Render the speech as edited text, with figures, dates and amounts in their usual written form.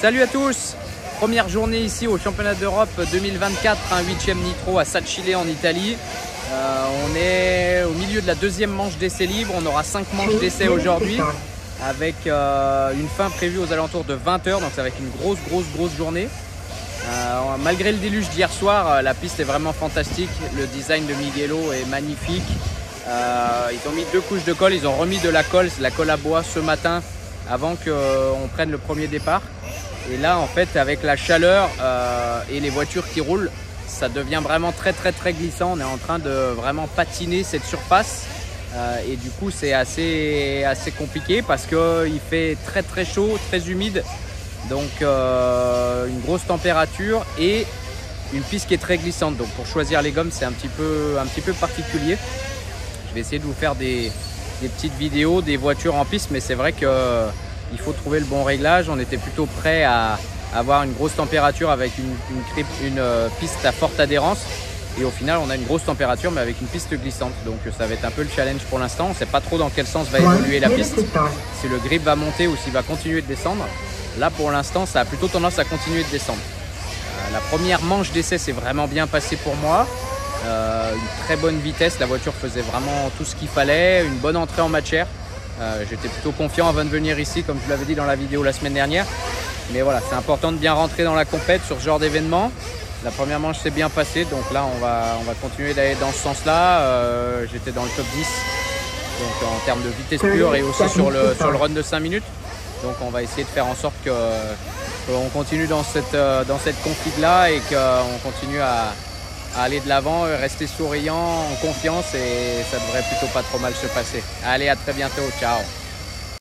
Salut à tous! Première journée ici au championnat d'Europe 2024, un 8e nitro à Sacile en Italie. On est au milieu de la deuxième manche d'essai libre. On aura 5 manches d'essai aujourd'hui avec une fin prévue aux alentours de 20 h. Donc ça va être une grosse journée. Malgré le déluge d'hier soir, la piste est vraiment fantastique. Le design de Mugello est magnifique. Ils ont mis 2 couches de colle. Ils ont remis de la colle à bois ce matin avant qu'on prenne le premier départ. Et là, en fait, avec la chaleur et les voitures qui roulent, ça devient vraiment très glissant. On est en train de vraiment patiner cette surface. Et du coup, c'est assez compliqué parce qu'il fait très chaud, très humide. Donc, une grosse température et une piste qui est très glissante. Donc, pour choisir les gommes, c'est un petit peu particulier. Je vais essayer de vous faire des petites vidéos des voitures en piste, mais c'est vrai que il faut trouver le bon réglage. On était plutôt prêt à avoir une grosse température avec une piste à forte adhérence. Et au final, on a une grosse température, mais avec une piste glissante. Donc ça va être un peu le challenge pour l'instant. On ne sait pas trop dans quel sens va évoluer la piste. Si le grip va monter ou s'il va continuer de descendre. Là, pour l'instant, ça a plutôt tendance à continuer de descendre. La première manche d'essai s'est vraiment bien passée pour moi. Une très bonne vitesse. La voiture faisait vraiment tout ce qu'il fallait. Une bonne entrée en matière. J'étais plutôt confiant avant de venir ici, comme je l'avais dit dans la vidéo la semaine dernière. Mais voilà, c'est important de bien rentrer dans la compète sur ce genre d'événement. La première manche s'est bien passée, donc là on va continuer d'aller dans ce sens-là. J'étais dans le top 10 donc en termes de vitesse pure et aussi sur le run de 5 minutes. Donc on va essayer de faire en sorte qu'on continue dans cette config-là et qu'on continue à aller de l'avant, rester souriant, en confiance et ça devrait plutôt pas trop mal se passer. Allez, à très bientôt, ciao!